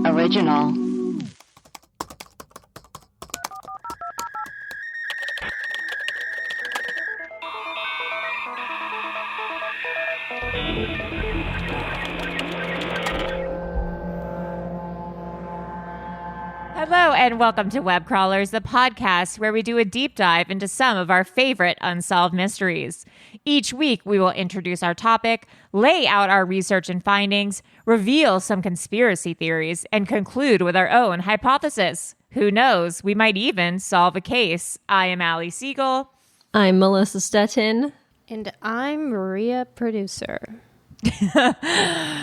Original. Hello and welcome to Web Crawlers, the podcast where we do a deep dive into some of our favorite unsolved mysteries. Each week, we will introduce our topic, lay out our research and findings, reveal some conspiracy theories, and conclude with our own hypothesis. Who knows? We might even solve a case. I am Allie Siegel. I'm Melissa Stettin. And I'm Maria Producer.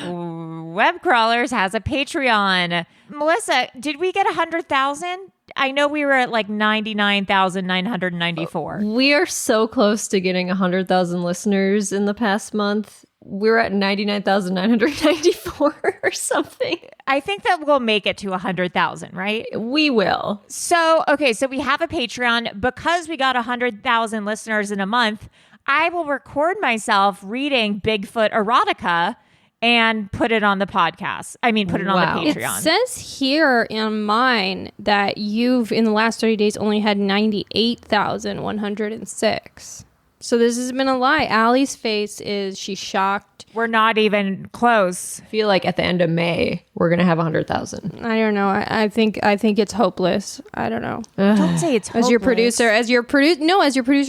Web Crawlers has a Patreon. Melissa, did we get 100,000? I know we were at like 99,994. We are so close to getting 100,000 listeners in the past month. We're at 99,994 or something. I think that we'll make it to 100,000, right? We will. So we have a Patreon. Because we got 100,000 listeners in a month, I will record myself reading Bigfoot erotica and put it on the podcast. I mean, put it on the Patreon. It says here in mine that you've, in the last 30 days, only had 98,106. So this has been a lie. Allie's face is, she's shocked. We're not even close. I feel like at the end of May, we're going to have 100,000. I don't know. I think it's hopeless. I don't know. Don't say it's hopeless. As your producer,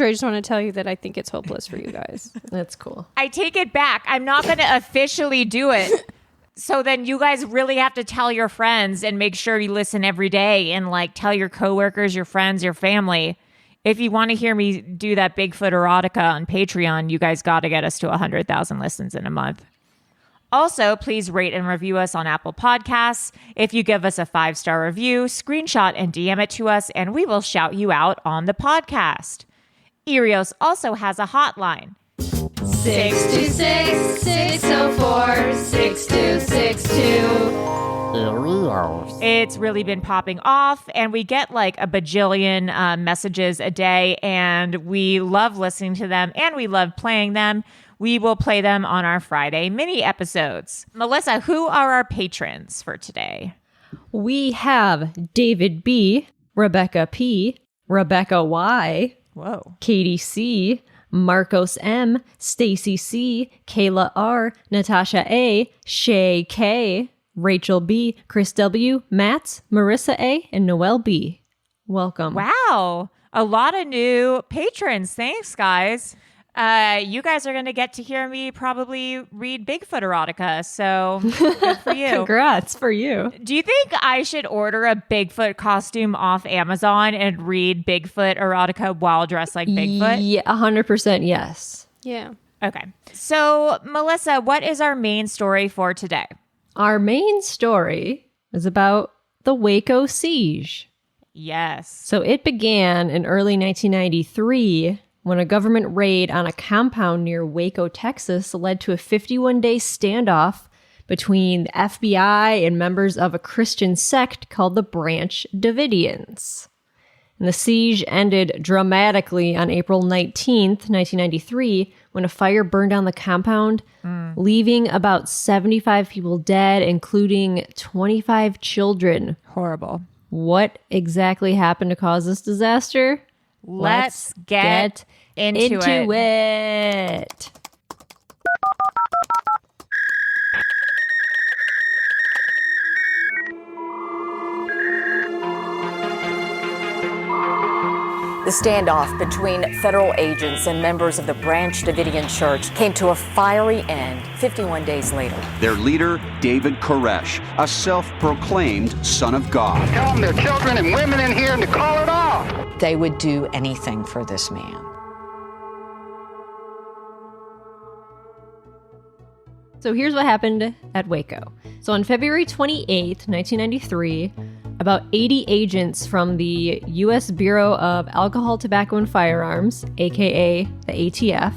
I just want to tell you that I think it's hopeless for you guys. That's cool. I take it back. I'm not going to officially do it. So then you guys really have to tell your friends and make sure you listen every day and like tell your coworkers, your friends, your family. If you want to hear me do that Bigfoot erotica on Patreon, you guys got to get us to 100,000 listens in a month. Also, please rate and review us on Apple Podcasts. If you give us a 5-star review, screenshot and DM it to us, and we will shout you out on the podcast. Erios also has a hotline. 626-604-6262. It's really been popping off, and we get like a bajillion messages a day, and we love listening to them, and we love playing them. We will play them on our Friday mini episodes. Melissa, who are our patrons for today? We have David B., Rebecca P., Rebecca Y., Whoa. Katie C., Marcos M., Stacy C., Kayla R., Natasha A., Shay K., Rachel B., Chris W., Matt, Marissa A., and Noelle B. Welcome. Wow. A lot of new patrons. Thanks, guys. You guys are going to get to hear me probably read Bigfoot erotica, so good for you. Congrats for you. Do you think I should order a Bigfoot costume off Amazon and read Bigfoot erotica while dressed like Bigfoot? Yeah, 100% yes. Yeah. Okay. So, Melissa, what is our main story for today? Our main story is about the Waco Siege. Yes. So it began in early 1993 when a government raid on a compound near Waco, Texas led to a 51-day standoff between the FBI and members of a Christian sect called the Branch Davidians. And the siege ended dramatically on April 19th, 1993, when a fire burned down the compound, leaving about 75 people dead, including 25 children. Horrible. What exactly happened to cause this disaster? Let's get into it. The standoff between federal agents and members of the Branch Davidian Church came to a fiery end 51 days later. Their leader, David Koresh, a self-proclaimed son of God. Tell them there are children and women in here and to call it off. They would do anything for this man. So here's what happened at Waco. So on February 28th, 1993, about 80 agents from the U.S. Bureau of Alcohol, Tobacco, and Firearms, aka the ATF,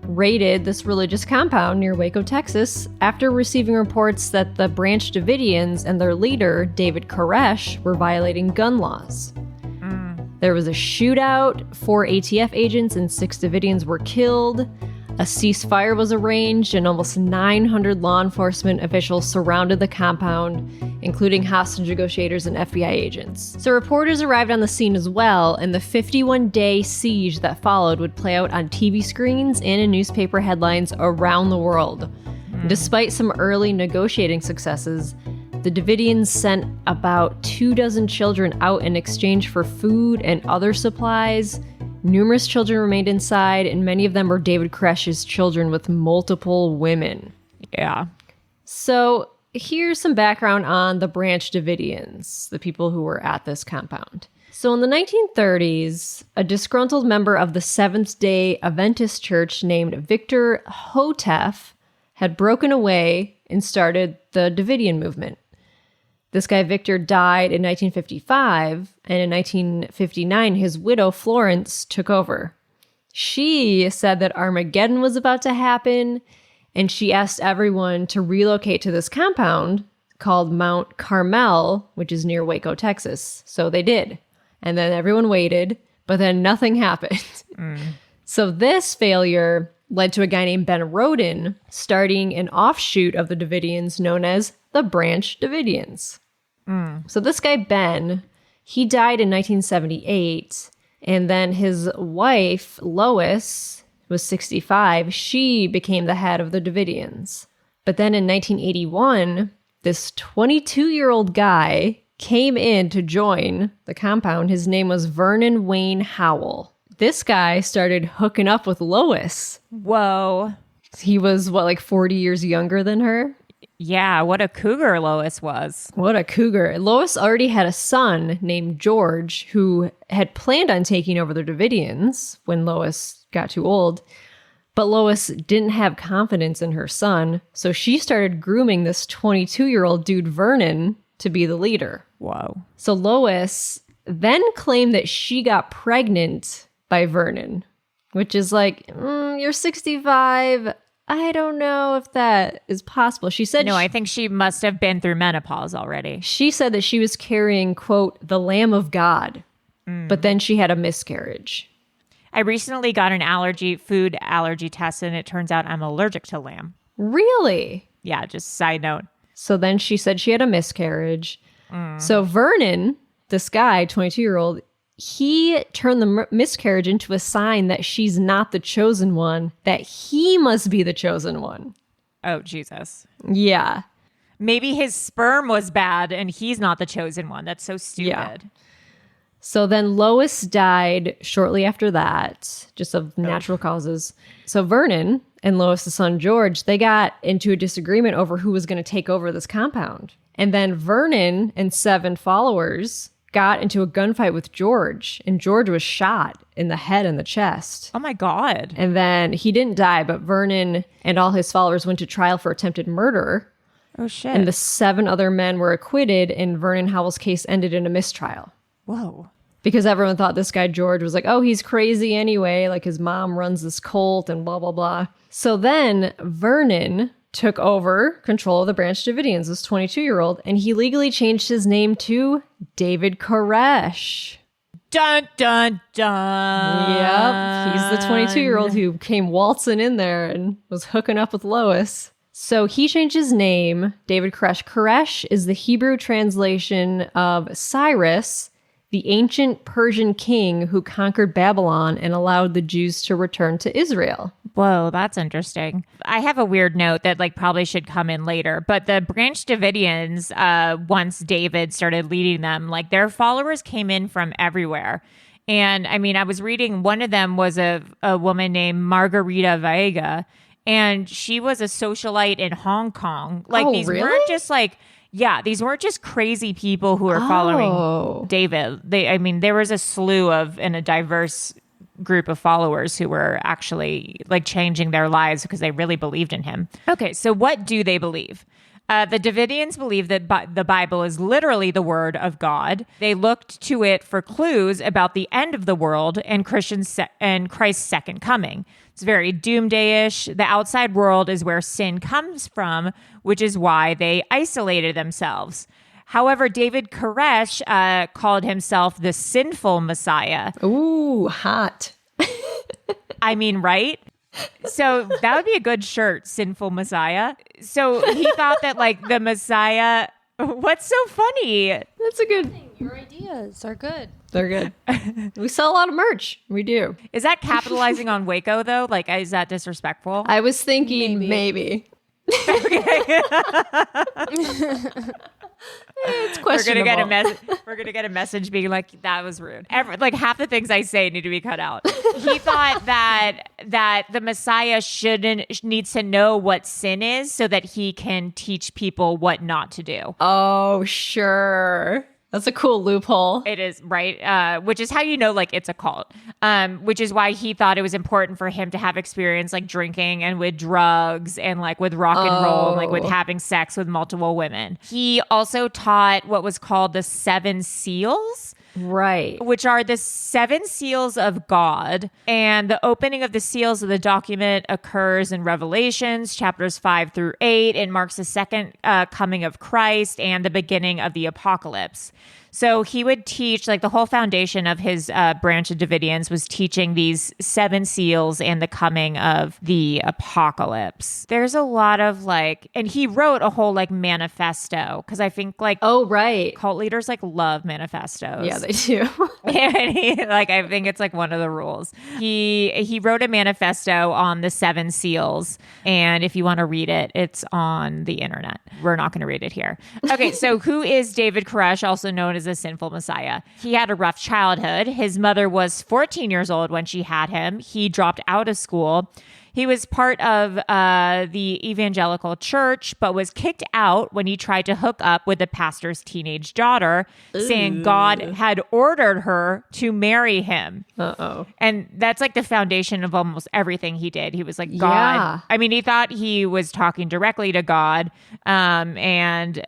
raided this religious compound near Waco, Texas, after receiving reports that the Branch Davidians and their leader, David Koresh, were violating gun laws. There was a shootout, 4 ATF agents and 6 Davidians were killed. A ceasefire was arranged, and almost 900 law enforcement officials surrounded the compound, including hostage negotiators and FBI agents. So reporters arrived on the scene as well, and the 51-day siege that followed would play out on TV screens and in newspaper headlines around the world. Despite some early negotiating successes, the Davidians sent about 24 children out in exchange for food and other supplies. Numerous children remained inside, and many of them were David Koresh's children with multiple women. Yeah. So here's some background on the Branch Davidians, the people who were at this compound. So in the 1930s, a disgruntled member of the Seventh-day Adventist Church named Victor Hotef had broken away and started the Davidian movement. This guy, Victor, died in 1955, and in 1959, his widow, Florence, took over. She said that Armageddon was about to happen, and she asked everyone to relocate to this compound called Mount Carmel, which is near Waco, Texas. So they did. And then everyone waited, but then nothing happened. So this failure led to a guy named Ben Roden starting an offshoot of the Davidians known as the Branch Davidians. So this guy, Ben, he died in 1978, and then his wife, Lois, was 65. She became the head of the Davidians. But then in 1981, this 22-year-old guy came in to join the compound. His name was Vernon Wayne Howell. This guy started hooking up with Lois. Whoa. He was, 40 years younger than her? Yeah, what a cougar Lois was. What a cougar. Lois already had a son named George who had planned on taking over the Davidians when Lois got too old. But Lois didn't have confidence in her son, so she started grooming this 22-year-old dude, Vernon, to be the leader. Whoa. So Lois then claimed that she got pregnant by Vernon, which is you're 65. I don't know if that is possible. She said... No, I think she must have been through menopause already. She said that she was carrying, quote, the Lamb of God, but then she had a miscarriage. I recently got an food allergy test, and it turns out I'm allergic to lamb. Really? Yeah, just side note. So then she said she had a miscarriage. So Vernon, this guy, 22-year-old, he turned the miscarriage into a sign that she's not the chosen one, that he must be the chosen one. Oh, Jesus. Yeah. Maybe his sperm was bad and he's not the chosen one. That's so stupid. Yeah. So then Lois died shortly after that, just of natural causes. So Vernon and Lois' son George, they got into a disagreement over who was going to take over this compound. And then Vernon and 7 followers got into a gunfight with George, and George was shot in the head and the chest. Oh my God. And then he didn't die, but Vernon and all his followers went to trial for attempted murder. Oh shit. And the 7 other men were acquitted, and Vernon Howell's case ended in a mistrial. Whoa. Because everyone thought this guy George was he's crazy anyway, his mom runs this cult and blah, blah, blah. So then Vernon took over control of the Branch Davidians, this 22-year-old, and he legally changed his name to David Koresh. Dun, dun, dun. Yep, he's the 22-year-old who came waltzing in there and was hooking up with Lois. So he changed his name, David Koresh. Koresh is the Hebrew translation of Cyrus, the ancient Persian king who conquered Babylon and allowed the Jews to return to Israel. Whoa, that's interesting. I have a weird note that probably should come in later, but the Branch Davidians, once David started leading them, their followers came in from everywhere. And I was reading, one of them was a woman named Margarita Vega, and she was a socialite in Hong Kong. These really? weren't just these weren't just crazy people who were following David. There was a slew of and a diverse group of followers who were actually changing their lives because they really believed in him. Okay, so what do they believe? The Davidians believe that the Bible is literally the word of God. They looked to it for clues about the end of the world and and Christ's second coming. It's very doomsday-ish. The outside world is where sin comes from, which is why they isolated themselves. However, David Koresh called himself the sinful Messiah. Ooh, hot. Right? So that would be a good shirt, Sinful Messiah. So he thought that like the Messiah, what's so funny? That's a good. Your ideas are good. They're good. We sell a lot of merch. We do. Is that capitalizing on Waco though? Like, is that disrespectful? I was thinking maybe. It's questionable. We're gonna get a message being like, that was rude. Like half the things I say need to be cut out. He thought that the Messiah needs to know what sin is so that he can teach people what not to do. Oh, sure. That's a cool loophole. It is, right? Which is how you know, like, it's a cult. Which is why he thought it was important for him to have experience, like, drinking and with drugs and, like, with rock and roll and, like, with having sex with multiple women. He also taught what was called the 7 seals. Right. Which are the 7 seals of God. And the opening of the seals of the document occurs in Revelations, chapters 5 through 8. It marks the second coming of Christ and the beginning of the apocalypse. So he would teach, like the whole foundation of his Branch of Davidians was teaching these 7 seals and the coming of the apocalypse. There's a lot of like, and he wrote a whole like manifesto because I think like, oh, right. cult leaders like love manifestos. Yeah, they do. And I think it's like one of the rules. He wrote a manifesto on the 7 seals. And if you want to read it, it's on the internet. We're not going to read it here. Okay, so who is David Koresh, also known as a Sinful Messiah? He had a rough childhood. His mother was 14 years old when she had him. He dropped out of school. He was part of the evangelical church, but was kicked out when he tried to hook up with the pastor's teenage daughter, saying God had ordered her to marry him. Uh-oh. And that's like the foundation of almost everything he did. He was like, God. Yeah. I mean, he thought he was talking directly to God and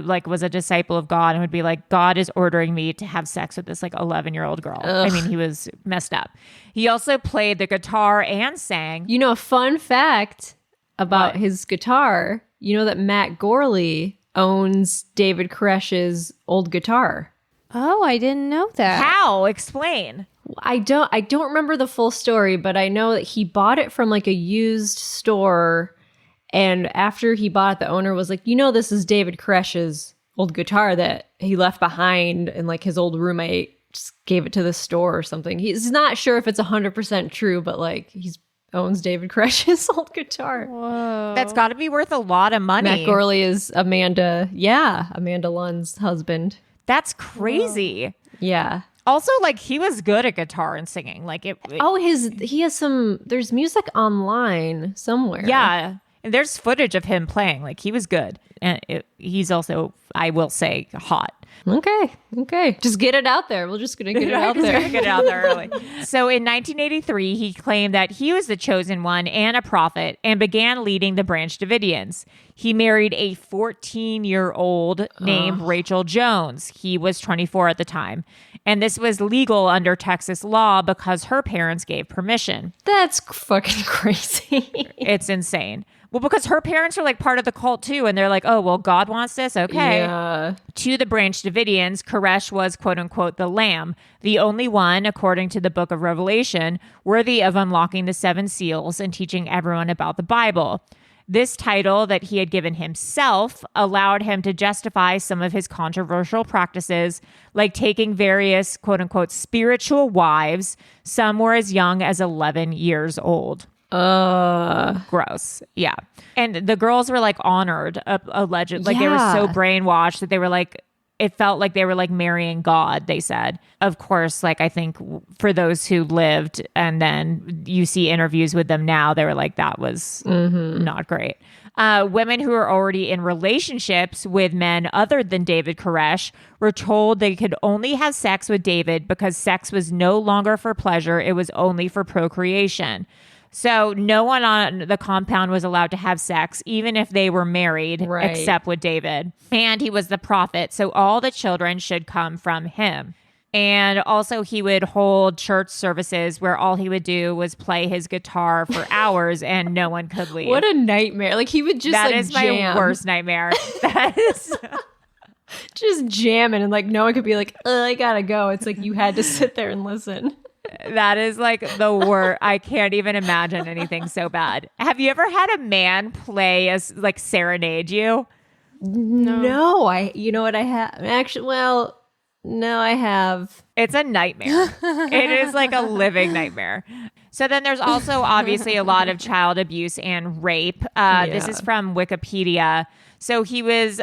like was a disciple of God and would be like, God is ordering me to have sex with this like 11-year-old girl. Ugh. I mean, he was messed up. He also played the guitar and sang. You know, a fun fact about What? his guitar, you know that Matt Gorley owns David Koresh's old guitar. Oh, I didn't know that. How? Explain. I don't remember the full story, but I know that he bought it from like a used store, and after he bought it, the owner was like, you know, this is David Koresh's old guitar that he left behind, and like his old roommate just gave it to the store or something. He's not sure if it's 100% true, but like he's owns David Koresh's old guitar. Whoa. That's got to be worth a lot of money. Matt Gorley is Amanda Lunn's husband. That's crazy. Yeah. Also, like, he was good at guitar and singing. Like, He has some, there's music online somewhere. yeah. And there's footage of him playing. Like, he was good. And he's also, I will say, hot. Okay. Just get it out there. We're just going to get it out there. Get it out there early. So in 1983, he claimed that he was the chosen one and a prophet and began leading the Branch Davidians. He married a 14-year-old named Rachel Jones. He was 24 at the time. And this was legal under Texas law because her parents gave permission. That's fucking crazy. It's insane. Well, because her parents are like part of the cult too. And they're like, oh, well, God wants this. Okay. Yeah. To the Branch Davidians, Koresh was, quote unquote, the lamb, the only one, according to the book of Revelation, worthy of unlocking the 7 seals and teaching everyone about the Bible. This title that he had given himself allowed him to justify some of his controversial practices, like taking various, quote unquote, spiritual wives. Some were as young as 11 years old. Gross. Yeah. And the girls were like honored, alleged. Like they were so brainwashed that they were like, it felt like they were like marrying God, they said. Of course, like I think for those who lived and then you see interviews with them now, they were like, that was not great. Women who were already in relationships with men other than David Koresh were told they could only have sex with David because sex was no longer for pleasure. It was only for procreation. So no one on the compound was allowed to have sex, even if they were married, except with David. And he was the prophet, so all the children should come from him. And also he would hold church services where all he would do was play his guitar for hours and no one could leave. What a nightmare. Like he would just That like is my jam. worst nightmare. That is... Just jamming and like no one could be like, I gotta go. It's like you had to sit there and listen. That is like the worst. I can't even imagine anything so bad. Have you ever had a man play as like serenade you? No, you know what I have? Actually, well, no, I have. It's a nightmare. It is like a living nightmare. So then there's also obviously a lot of child abuse and rape. This is from Wikipedia. So he was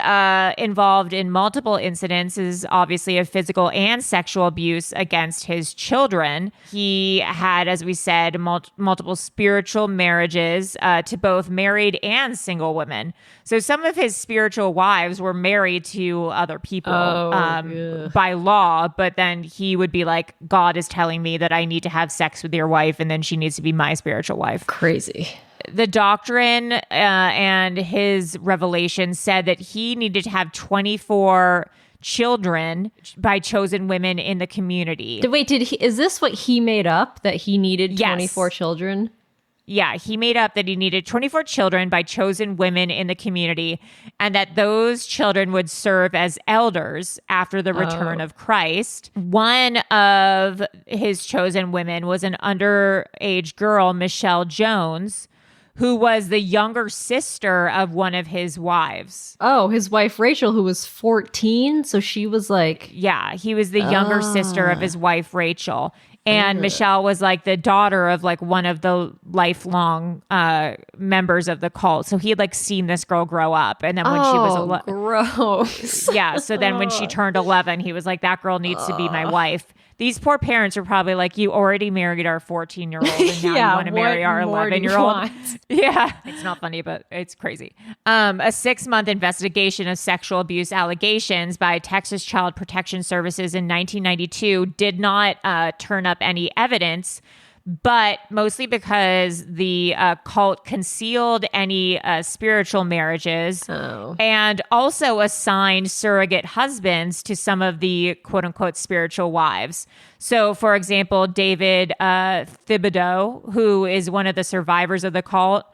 involved in multiple incidences, obviously, of physical and sexual abuse against his children. He had, as we said, multiple spiritual marriages to both married and single women. So some of his spiritual wives were married to other people by law, but then he would be like, God is telling me that I need to have sex with your wife, and then she needs to be my spiritual wife. Crazy. The doctrine and his revelation said that he needed to have 24 children by chosen women in the community. Wait, is this what he made up, that he needed 24 Yes. children? Yeah, he made up that he needed 24 children by chosen women in the community, and that those children would serve as elders after the return of Christ. One of his chosen women was an underage girl, Michelle Jones, who was the younger sister of one of his wives. Oh, his wife Rachel, who was 14, so she was like... Yeah, he was the younger sister of his wife, Rachel. And Michelle was like the daughter of like one of the lifelong members of the cult. So he had like seen this girl grow up. And then when she was gross. yeah, so then when she turned 11, he was like, that girl needs to be my wife. These poor parents were probably like, you already married our 14-year-old and now you want to marry our 11-year-old. Yeah, it's not funny, but it's crazy. A 6-month investigation of sexual abuse allegations by Texas Child Protection Services in 1992 did not turn up any evidence, but mostly because the cult concealed any spiritual marriages and also assigned surrogate husbands to some of the quote unquote spiritual wives. So, for example, David Thibodeau, who is one of the survivors of the cult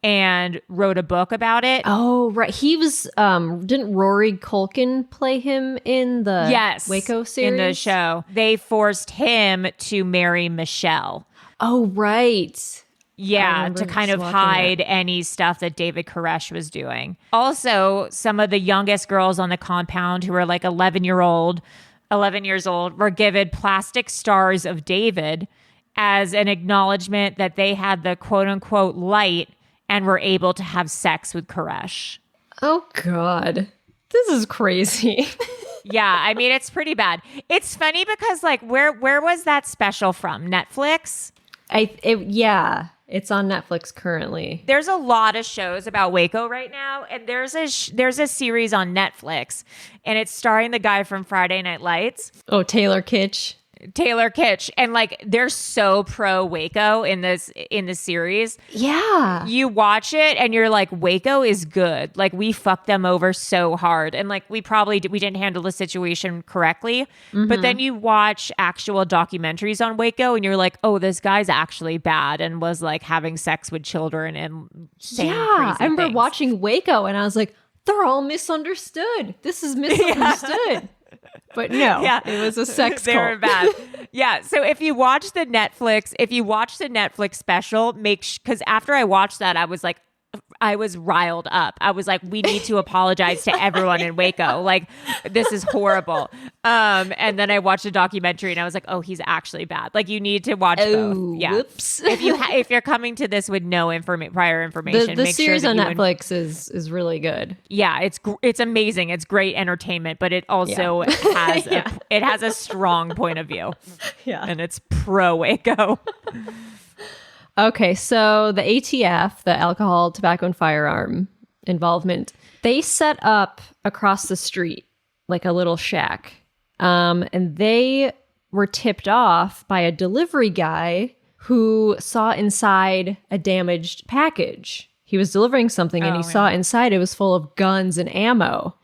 and wrote a book about it. Oh, right. He was, didn't Rory Culkin play him in the Waco series? In the show. They forced him to marry Michelle. Oh, right. Yeah, to kind of hide any stuff that David Koresh was doing. Also, some of the youngest girls on the compound who were like 11 years old, were given plastic stars of David as an acknowledgement that they had the quote unquote light and were able to have sex with Koresh. Oh, God. This is crazy. Yeah, I mean, it's pretty bad. It's funny because, like, where was that special from? Netflix? Yeah, it's on Netflix currently. There's a lot of shows about Waco right now, and there's a series on Netflix, and it's starring the guy from Friday Night Lights. Oh, Taylor Kitsch. And like they're so pro Waco in this series. Yeah. You watch it and you're like, Waco is good. Like we fucked them over so hard. And like we didn't handle the situation correctly. But then you watch actual documentaries on Waco and you're like, oh, this guy's actually bad and was like having sex with children and saying crazy I remember things. watching Waco and I was like, they're all misunderstood. This is misunderstood. Yeah. But no, it was a sex cult. They were bad. Yeah. So if you watch the Netflix special, because after I watched that, I was riled up. I was like, we need to apologize to everyone in Waco. Like, this is horrible. And then I watched a documentary and I was like, oh, he's actually bad. Like, you need to watch both. Yeah. Whoops. If you're coming to this with no prior information, the make series sure on Netflix is really good. Yeah, it's amazing. It's great entertainment, but it also has it has a strong point of view. Yeah, and it's pro Waco. Okay, so the ATF, the Alcohol, Tobacco, and Firearm Involvement, they set up across the street like a little shack. And they were tipped off by a delivery guy who saw inside a damaged package. He was delivering something and he saw inside it was full of guns and ammo.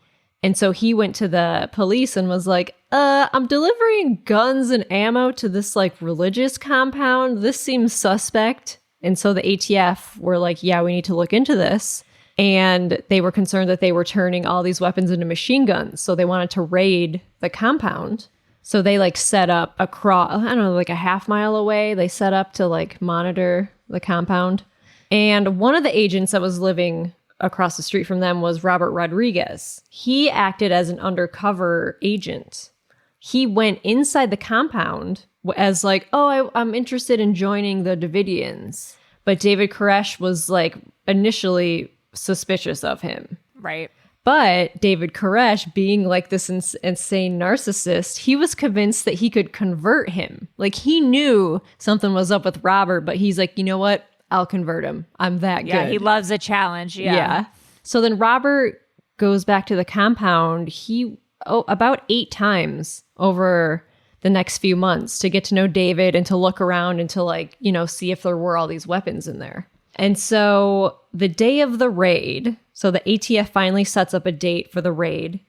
And so he went to the police and was like, I'm delivering guns and ammo to this like religious compound. This seems suspect. And so the ATF were like, yeah, we need to look into this. And they were concerned that they were turning all these weapons into machine guns. So they wanted to raid the compound. So they like set up across, I don't know, like a half mile away. They set up to like monitor the compound. And one of the agents that was living across the street from them was Robert Rodriguez. He acted as an undercover agent. He went inside the compound as like, oh, I'm interested in joining the Davidians. But David Koresh was like initially suspicious of him. Right. But David Koresh, being like this insane narcissist, he was convinced that he could convert him. Like he knew something was up with Robert, but he's like, you know what? I'll convert him. I'm that good. Yeah, he loves a challenge. Yeah. So then Robert goes back to the compound. About 8 times over the next few months to get to know David and to look around and to like, see if there were all these weapons in there. And so the day of the raid, so the ATF finally sets up a date for the raid.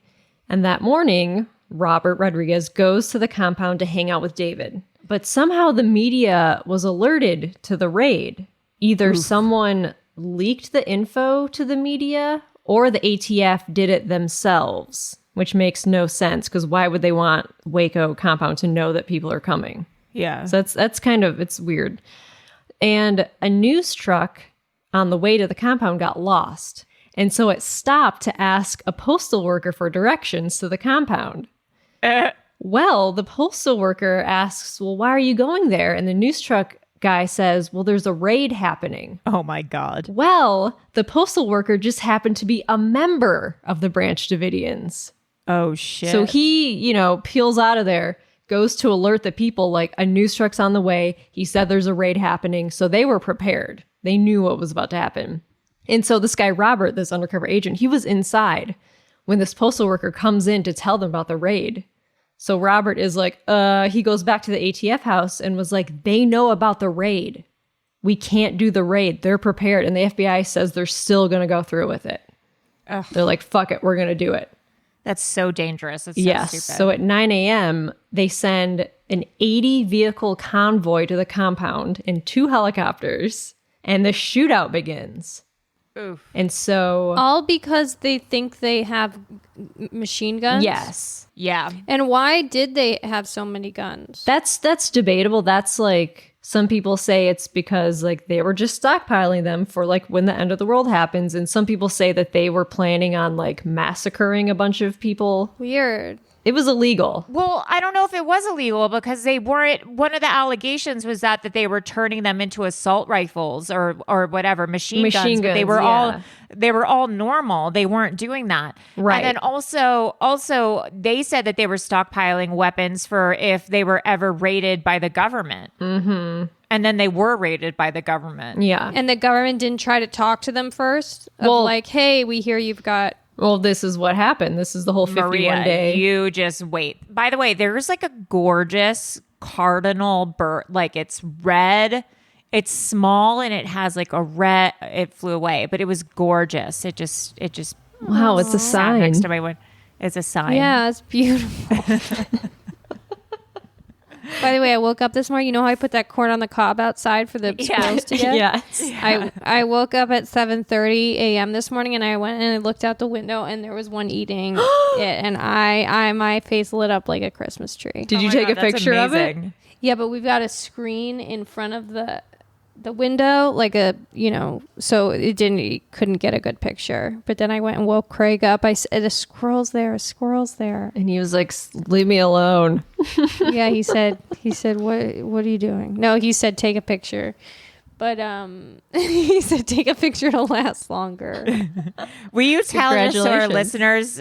And that morning, Robert Rodriguez goes to the compound to hang out with David. But somehow the media was alerted to the raid. Either someone leaked the info to the media or the ATF did it themselves, which makes no sense because why would they want Waco compound to know that people are coming? Yeah. So that's kind of, it's weird. And a news truck on the way to the compound got lost. And so it stopped to ask a postal worker for directions to the compound. Well, the postal worker asks, well, why are you going there? And the news truck guy says, well, there's a raid happening. Oh my God. Well, the postal worker just happened to be a member of the Branch Davidians. Oh shit. So he, peels out of there, goes to alert the people like a news truck's on the way. He said there's a raid happening. So they were prepared. They knew what was about to happen. And so this guy, Robert, this undercover agent, he was inside when this postal worker comes in to tell them about the raid. So Robert is like, he goes back to the ATF house and was like, they know about the raid. We can't do the raid. They're prepared. And the FBI says they're still going to go through with it. Ugh. They're like, fuck it. We're going to do it. That's so dangerous. It's so stupid. So at 9 a.m., they send an 80 vehicle convoy to the compound and 2 helicopters. And the shootout begins. Oof. And so... all because they think they have machine guns? Yes. Yeah. And why did they have so many guns? That's debatable. That's like... some people say it's because like they were just stockpiling them for like when the end of the world happens. And some people say that they were planning on like massacring a bunch of people. Weird. It was illegal. Well, I don't know if it was illegal because they weren't. One of the allegations was that they were turning them into assault rifles or whatever machine guns. But they were all normal. They weren't doing that. Right. And then also they said that they were stockpiling weapons for if they were ever raided by the government. Mm-hmm. And then they were raided by the government. Yeah. And the government didn't try to talk to them first? Like, hey, we hear you've got... Well, this is what happened. This is the whole 51 Maria, day. You just wait. By the way, there's like a gorgeous cardinal bird. Like it's red. It's small and it has like a red. It flew away, but it was gorgeous. It just. Wow, it's a sat sign. next to my window. It's a sign. Yeah, it's beautiful. By the way, I woke up this morning. You know how I put that corn on the cob outside for the squirrels to get? Yes. I woke up at 7:30 a.m. this morning, and I went and I looked out the window, and there was one eating it, and my face lit up like a Christmas tree. Did you take a picture of it? Yeah, but we've got a screen in front of the window, like so it couldn't get a good picture. But then I went and woke Craig up. I said, a squirrel's there. And he was like, leave me alone. Yeah, he said, what are you doing? No, he said, take a picture. But he said, take a picture, it'll last longer. Will you tell us so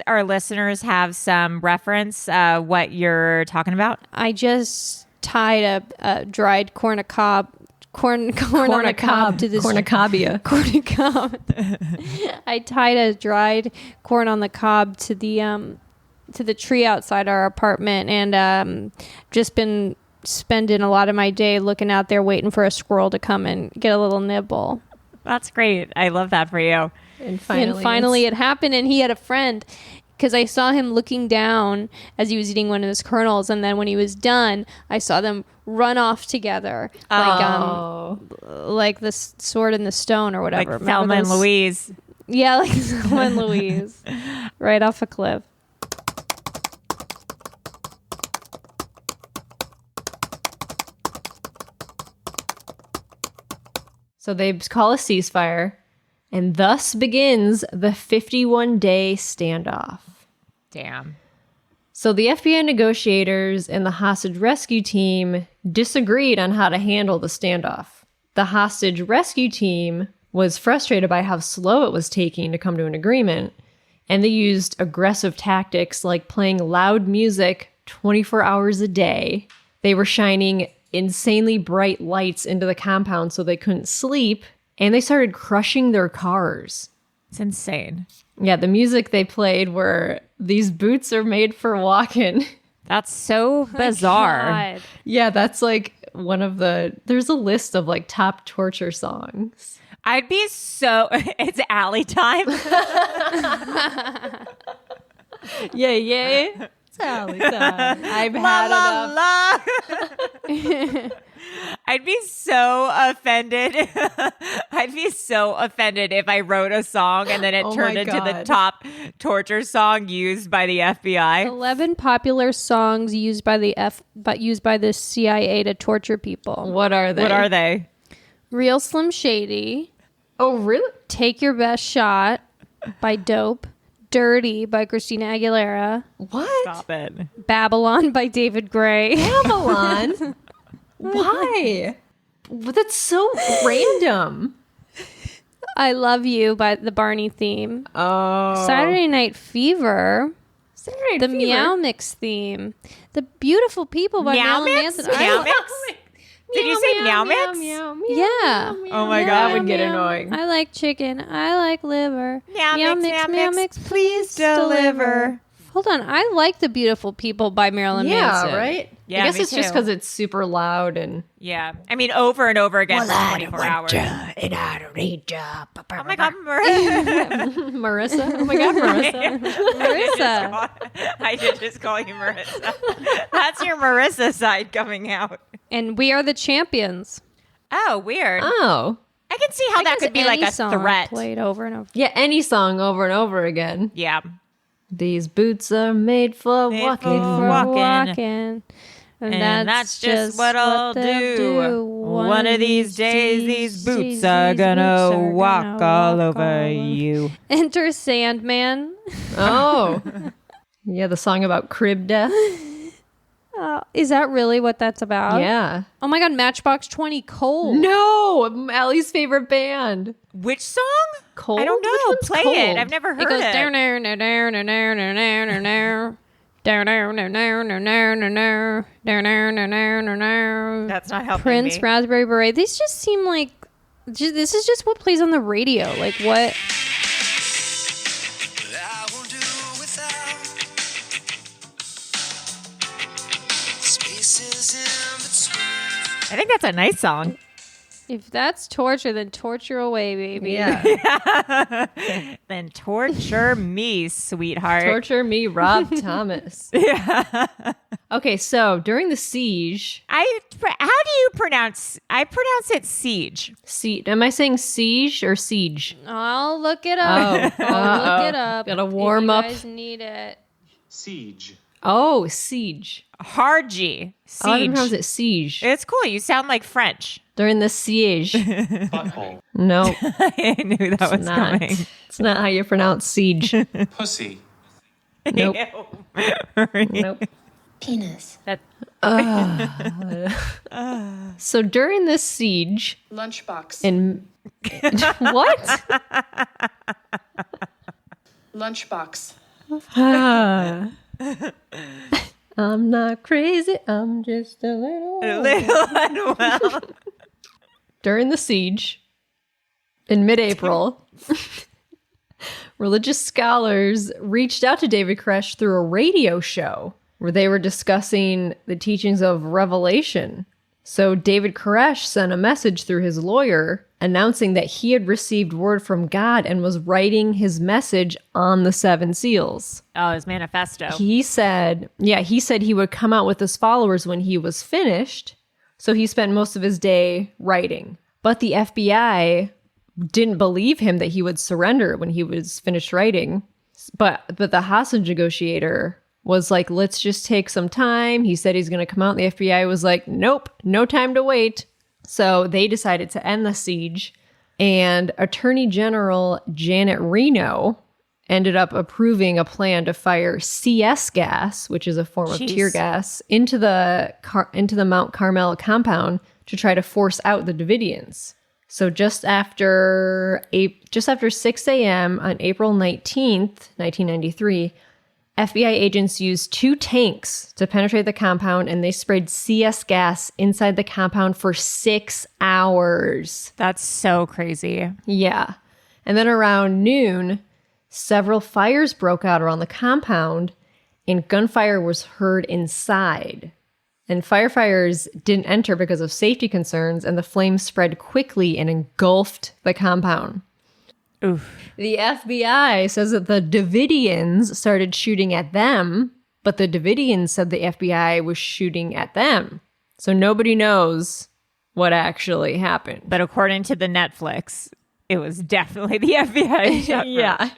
our listeners have some reference what you're talking about? I just tied a dried corn on a cob to this cornucobia. I tied a dried corn on the cob to the tree outside our apartment, and just been spending a lot of my day looking out there waiting for a squirrel to come and get a little nibble. That's great. I love that for you. And finally it happened, and he had a friend, because I saw him looking down as he was eating one of his kernels, and then when he was done, I saw them run off together, like the sword and the stone or whatever. Like Thelma and Louise. Yeah, like Thelma and Louise, right off a cliff. So they call a ceasefire, and thus begins the 51-day standoff. Damn. So the FBI negotiators and the hostage rescue team disagreed on how to handle the standoff. The hostage rescue team was frustrated by how slow it was taking to come to an agreement, and they used aggressive tactics like playing loud music 24 hours a day. They were shining insanely bright lights into the compound so they couldn't sleep, and they started crushing their cars. It's insane. Yeah, the music they played were "These Boots Are Made for Walking." That's so bizarre. God. Yeah, that's like one of the... There's a list of like top torture songs. I'd be so... It's alley time. Yeah. I've had enough. I'd be so offended. I'd be so offended if I wrote a song and then it Oh turned my into the God. top torture song used by the FBI. 11 popular songs used by the CIA to torture people. What are they? What are they? Real Slim Shady, Oh, really? Take Your Best Shot by Dope, Dirty by Christina Aguilera, What? Stop it. Babylon by David Gray. Babylon? Why? Well, that's so random. I Love You by the Barney theme. Oh. Saturday Night Fever. Saturday The Fever. Meow Mix theme. The Beautiful People by Meow Marilyn Mix? Manson. Meow Mix? Did you say meow mix? Yeah. Oh my That God. would get Meow. annoying. I like chicken. I like liver. Meow mix, please deliver. Hold on. I like The Beautiful People by Marilyn Manson. Yeah, right? Yeah, I guess me it's just too. because it's super loud and... Yeah. I mean, over and over again for 24 hours. and I don't need you. Oh my God, Marissa. Marissa? Oh my God, Marissa. Marissa. I did just call you Marissa. That's your Marissa side coming out. And We Are the Champions. Oh, weird. Oh. I can see how that could be like Any a song threat. played over and over. Yeah, any song over and over again. Yeah. These boots are made for Made walking. for walking. And, And that's just what I'll do. One of these days, these boots are gonna walk all over you. Enter Sandman. Oh. Yeah, the song about crib death. Is that really what that's about? Yeah. Oh my God, Matchbox 20 Cold. No, Allie's favorite band. Which song? Cold? I don't Which know. one's Play Cold? it. I've never heard It goes it. down there, down there, down there, down there, down there. Down there, down there, down there, down there, down there, down there, down there. That's not helping Prince, me. Raspberry Beret. These just seem like this is just what plays on the radio. Like what? I will do without spaces in between. I think that's a nice song. If that's torture, then torture away, baby. Yeah. Then torture me, sweetheart. Torture me, Rob Thomas. Yeah. Okay, so during the siege, How do you pronounce? I pronounce it siege. am I saying siege or siege? I'll look it up. I'll look it up. Gotta warm if up. you guys need it. Siege. Oh, siege. Hard-G. Oh, I Siege. pronounce it siege. It's cool. You sound like French. During the siege. Butthole. No, I knew that was not. coming. It's not how you pronounce siege. Pussy. Nope. Nope. Penis. So during this siege, Lunchbox. in what? Lunchbox. I'm not crazy. I'm just a little. Little unwell. During the siege, in mid-April, religious scholars reached out to David Koresh through a radio show where they were discussing the teachings of Revelation. So David Koresh sent a message through his lawyer announcing that he had received word from God and was writing his message on the 7 seals. Oh, his manifesto. He said he would come out with his followers when he was finished. So he spent most of his day writing. But the FBI didn't believe him that he would surrender when he was finished writing. But the hostage negotiator was like, let's just take some time. He said he's going to come out. And the FBI was like, nope, no time to wait. So they decided to end the siege, and Attorney General Janet Reno ended up approving a plan to fire CS gas, which is a form of tear gas, into the Mount Carmel compound to try to force out the Davidians. So just after 6 a.m. on April 19th, 1993, FBI agents used 2 tanks to penetrate the compound, and they sprayed CS gas inside the compound for 6 hours. That's so crazy. Yeah. And then around noon, several fires broke out around the compound, and gunfire was heard inside. And firefighters didn't enter because of safety concerns, and the flames spread quickly and engulfed the compound. Oof. The FBI says that the Davidians started shooting at them, but the Davidians said the FBI was shooting at them. So nobody knows what actually happened. But according to the Netflix, it was definitely the FBI. shot Yeah.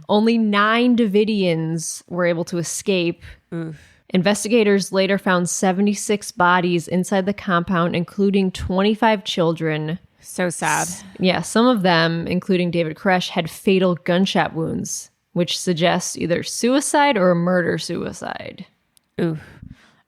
Only 9 Davidians were able to escape. Oof. Investigators later found 76 bodies inside the compound, including 25 children. So sad. Yeah, some of them, including David Koresh, had fatal gunshot wounds, which suggests either suicide or a murder-suicide. Oof.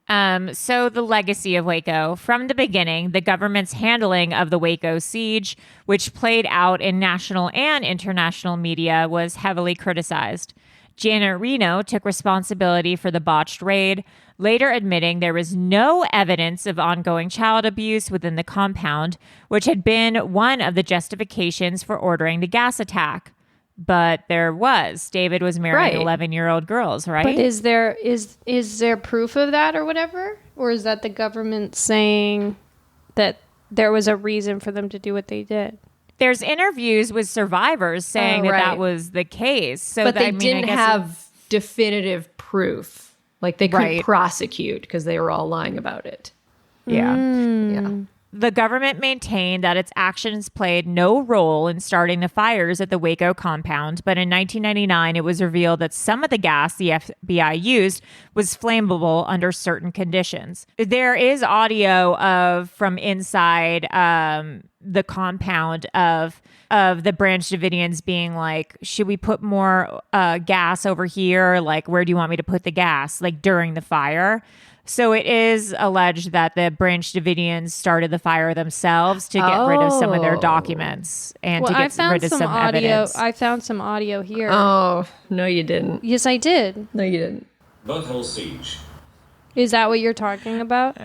So the legacy of Waco. From the beginning, the government's handling of the Waco Siege, which played out in national and international media, was heavily criticized. Janet Reno took responsibility for the botched raid, later admitting there was no evidence of ongoing child abuse within the compound, which had been one of the justifications for ordering the gas attack. But there was. David was marrying 11-year-old girls, right? But is there proof of that or whatever? Or is that the government saying that there was a reason for them to do what they did? There's interviews with survivors saying that was the case. So but they I didn't have definitive proof. Like they couldn't prosecute because they were all lying about it. Yeah. Yeah. The government maintained that its actions played no role in starting the fires at the Waco compound, but in 1999, it was revealed that some of the gas the FBI used was flammable under certain conditions. There is audio from inside the compound of the Branch Davidians being like, should we put more gas over here? Like, where do you want me to put the gas? Like during the fire. So it is alleged that the Branch Davidians started the fire themselves to get rid of some of their documents and to get rid of some evidence. I found some audio here. Oh, no, you didn't. Yes, I did. No, you didn't. Waco Siege. Is that what you're talking about?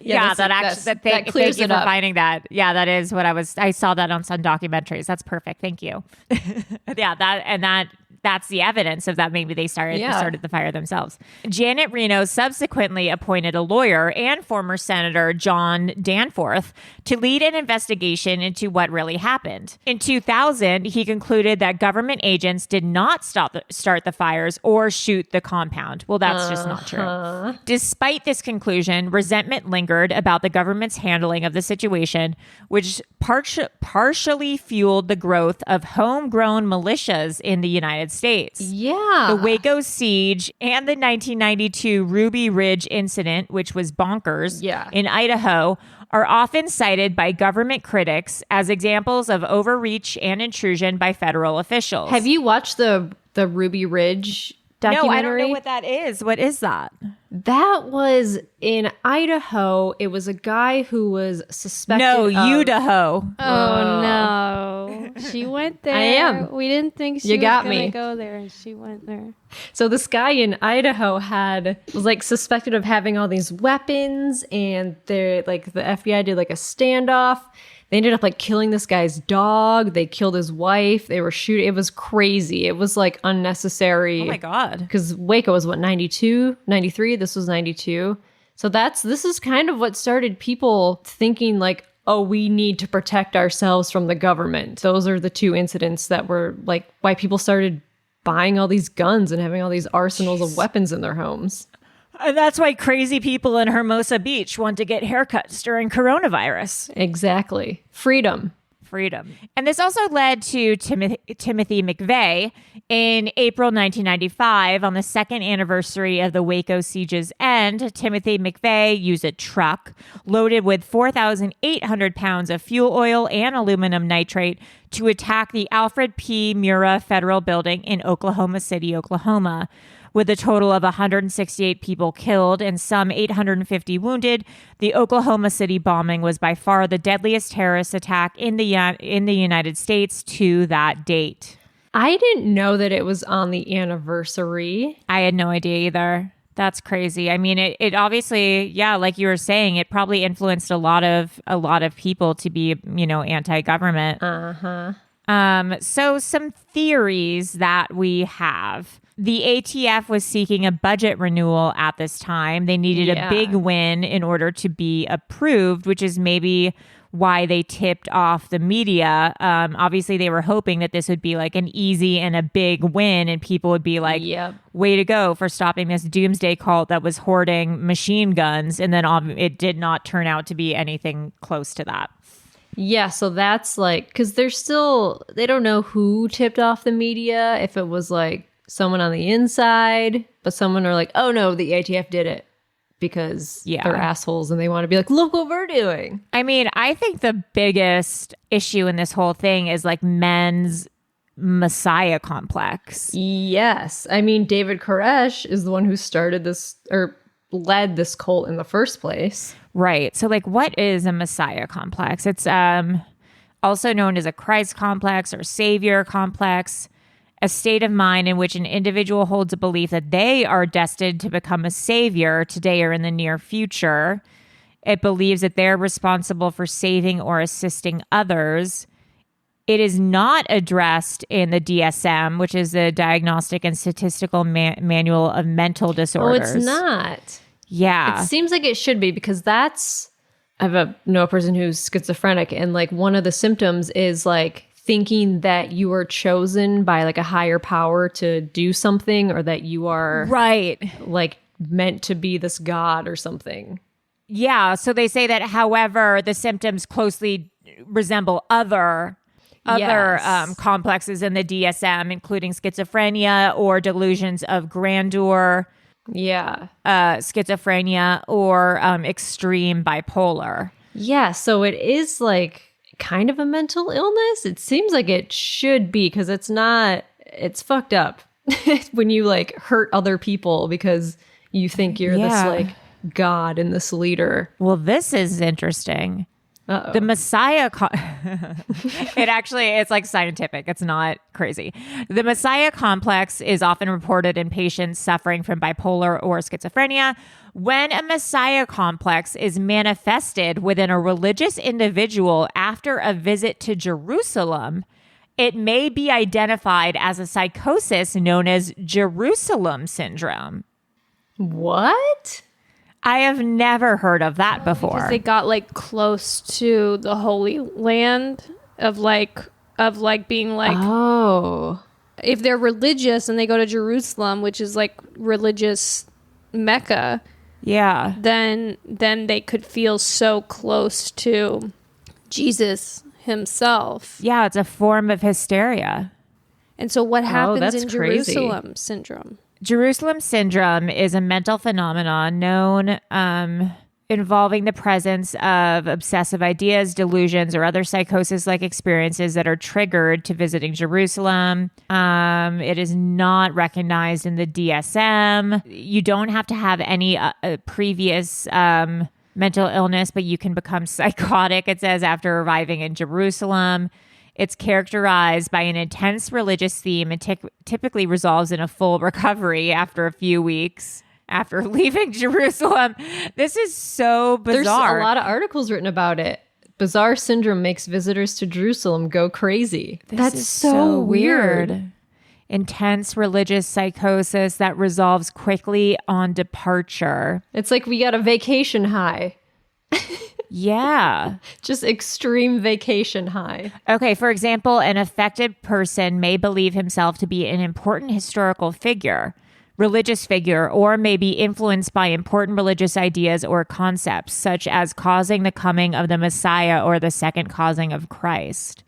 Yeah, thank you for finding that. Yeah, that is what I saw that on some documentaries. That's perfect. Thank you. Yeah, that's the evidence of that. Maybe they started the fire themselves. Janet Reno subsequently appointed a lawyer and former Senator John Danforth to lead an investigation into what really happened. In 2000, he concluded that government agents did not start the fires or shoot the compound. Well, that's just not true. Despite this conclusion, resentment lingered about the government's handling of the situation, which partially fueled the growth of homegrown militias in the United States. Yeah. The Waco Siege and the 1992 Ruby Ridge incident, which was bonkers, in Idaho, are often cited by government critics as examples of overreach and intrusion by federal officials. Have you watched the Ruby Ridge documentary? No, I don't know what that is. What is that? That was in Idaho. It was a guy who was suspected of... Idaho. Oh, no. She went there. I am. We didn't think she was going to go there, and she went there. So this guy in Idaho was like suspected of having all these weapons, and the FBI did like a standoff. They ended up like killing this guy's dog. They killed his wife. They were shooting. It was crazy. It was like unnecessary. Oh my God. Because Waco was 92, 93. This was 92. So this is kind of what started people thinking like, oh, we need to protect ourselves from the government. Those are the 2 incidents that were like why people started buying all these guns and having all these arsenals of weapons in their homes. And that's why crazy people in Hermosa Beach want to get haircuts during coronavirus. Exactly. Freedom. freedom. And this also led to Timothy McVeigh in April 1995, on the second anniversary of the Waco Siege's end. Timothy McVeigh used a truck loaded with 4,800 pounds of fuel oil and aluminum nitrate to attack the Alfred P. Murrah Federal Building in Oklahoma City, Oklahoma. With a total of 168 people killed and some 850 wounded, the Oklahoma City bombing was by far the deadliest terrorist attack in the United States to that date. I didn't know that it was on the anniversary. I had no idea either. That's crazy. I mean, it obviously, yeah, like you were saying, it probably influenced a lot of people to be, anti-government. So some theories that we have. The ATF was seeking a budget renewal at this time. They needed a big win in order to be approved, which is maybe why they tipped off the media. Obviously, they were hoping that this would be like an easy and a big win, and people would be like, way to go for stopping this doomsday cult that was hoarding machine guns. And then it did not turn out to be anything close to that. Yeah, so that's like, because they don't know who tipped off the media, if it was like someone on the inside, but someone are like, oh no, the ATF did it because they're assholes and they want to be like, look what we're doing. I mean, I think the biggest issue in this whole thing is like men's Messiah complex. Yes. I mean, David Koresh is the one who started this or led this cult in the first place. Right. So like, what is a Messiah complex? It's also known as a Christ complex or Savior complex. A state of mind in which an individual holds a belief that they are destined to become a savior today or in the near future. It believes that they're responsible for saving or assisting others. It is not addressed in the DSM, which is the Diagnostic and Statistical Manual of Mental Disorders. Oh, it's not. Yeah. It seems like it should be, because I know a person who's schizophrenic, and like one of the symptoms is like thinking that you are chosen by like a higher power to do something, or that you are like meant to be this god or something. Yeah. So they say that, however, the symptoms closely resemble other complexes in the DSM, including schizophrenia or delusions of grandeur. Yeah. Schizophrenia or extreme bipolar. Yeah. So it is like kind of a mental illness. It seems like it should be, because it's fucked up when you like hurt other people because you think you're this like god and this leader. Well, this is interesting. Uh-oh. The Messiah, it's like scientific. It's not crazy. The Messiah complex is often reported in patients suffering from bipolar or schizophrenia. When a Messiah complex is manifested within a religious individual after a visit to Jerusalem, it may be identified as a psychosis known as Jerusalem syndrome. What? I have never heard of that before. Because they got like close to the Holy Land of being like, oh, if they're religious and they go to Jerusalem, which is like religious Mecca, then they could feel so close to Jesus himself. Yeah, it's a form of hysteria. And so what happens in crazy. Jerusalem syndrome? Jerusalem syndrome is a mental phenomenon known involving the presence of obsessive ideas, delusions, or other psychosis-like experiences that are triggered to visiting Jerusalem. It is not recognized in the DSM. You don't have to have any previous mental illness, but you can become psychotic, it says, after arriving in Jerusalem. It's characterized by an intense religious theme and typically resolves in a full recovery after a few weeks after leaving Jerusalem. This is so bizarre. There's a lot of articles written about it. Bizarre syndrome makes visitors to Jerusalem go crazy. That's so weird. Intense religious psychosis that resolves quickly on departure. It's like we got a vacation high. Yeah. Just extreme vacation high. Okay, for example, an affected person may believe himself to be an important historical figure, religious figure or may be influenced by important religious ideas or concepts, such as causing the coming of the Messiah or the second causing of Christ.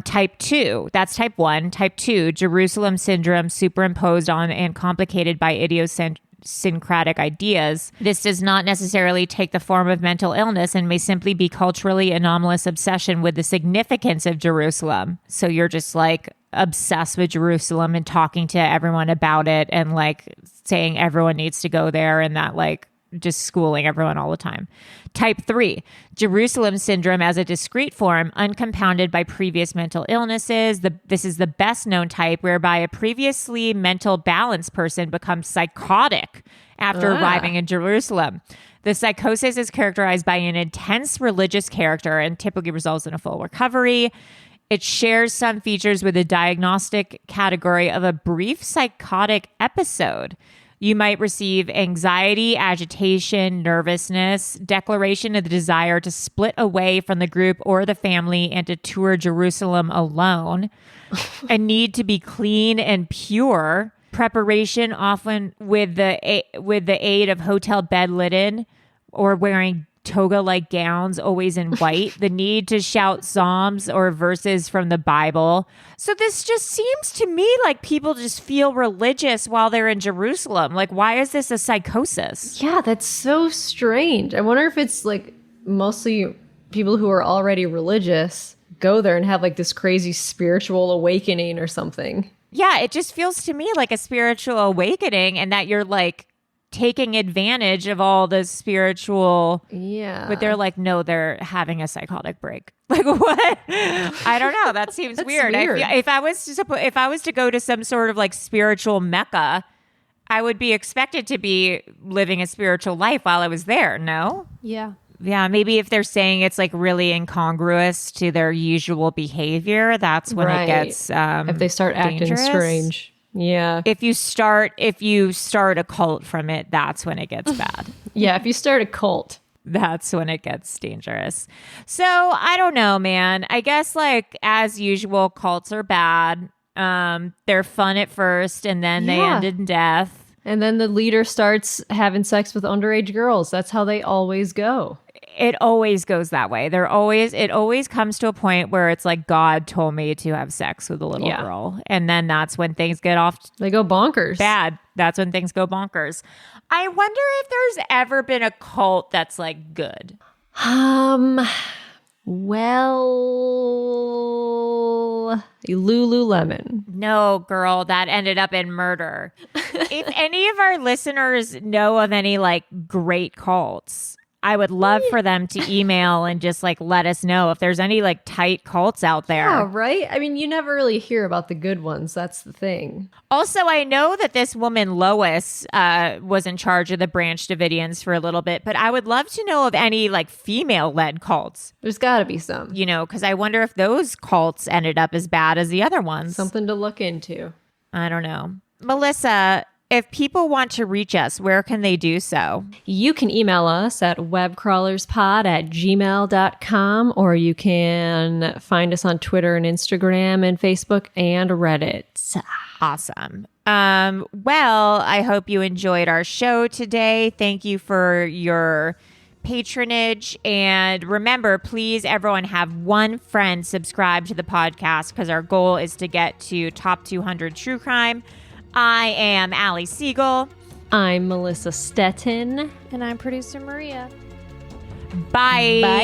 Type 2, that's type 1. Type 2, Jerusalem syndrome superimposed on and complicated by idiosyncratic ideas. This does not necessarily take the form of mental illness and may simply be culturally anomalous obsession with the significance of Jerusalem. So you're just like obsessed with Jerusalem and talking to everyone about it and like saying everyone needs to go there and that like just schooling everyone all the time. Type 3, Jerusalem syndrome as a discrete form, uncompounded by previous mental illnesses. This is the best known type, whereby a previously mental balanced person becomes psychotic after arriving in Jerusalem. The psychosis is characterized by an intense religious character and typically results in a full recovery. It shares some features with the diagnostic category of a brief psychotic episode. You might receive anxiety, agitation, nervousness, declaration of the desire to split away from the group or the family and to tour Jerusalem alone, a need to be clean and pure, preparation often with the aid of hotel bed linen or wearing toga-like gowns, always in white, the need to shout psalms or verses from the Bible. So this just seems to me like people just feel religious while they're in Jerusalem. Like, why is this a psychosis? Yeah, that's so strange. I wonder if it's like mostly people who are already religious go there and have like this crazy spiritual awakening or something. Yeah, it just feels to me like a spiritual awakening and that you're like taking advantage of all the spiritual. Yeah. But they're like, no, they're having a psychotic break. Like what? I don't know. That seems weird. If I was to go to some sort of like spiritual Mecca, I would be expected to be living a spiritual life while I was there. No? Yeah. Yeah, maybe if they're saying it's like really incongruous to their usual behavior, that's when it gets if they start dangerous. Acting strange. Yeah. If you start a cult from it, that's when it gets bad. Yeah, if you start a cult, that's when it gets dangerous. So I don't know, man. I guess like as usual, cults are bad. They're fun at first and then they end in death. And then the leader starts having sex with underage girls. That's how they always go. It always goes that way. It always comes to a point where it's like, God told me to have sex with a little girl. And then that's when things get off. They go bonkers. Bad. That's when things go bonkers. I wonder if there's ever been a cult that's like good. Well, Lululemon. No, girl, that ended up in murder. If any of our listeners know of any like great cults, I would love for them to email and just like let us know if there's any like tight cults out there. Yeah, right? I mean, you never really hear about the good ones. That's the thing. Also, I know that this woman, Lois, was in charge of the Branch Davidians for a little bit, but I would love to know of any like female-led cults. There's got to be some. You know, because I wonder if those cults ended up as bad as the other ones. Something to look into. I don't know. Melissa, if people want to reach us, where can they do so? You can email us at webcrawlerspod@gmail.com, or you can find us on Twitter and Instagram and Facebook and Reddit. Awesome. Well, I hope you enjoyed our show today. Thank you for your patronage. And remember, please, everyone, have one friend subscribe to the podcast because our goal is to get to top 200 true crime. I am Allie Siegel. I'm Melissa Stettin. And I'm producer Maria. Bye. Bye.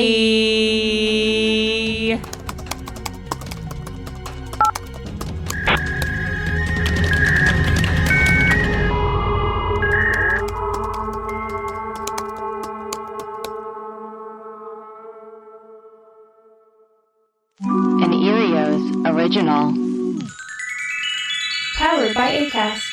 An Erios original. Powered by Acast.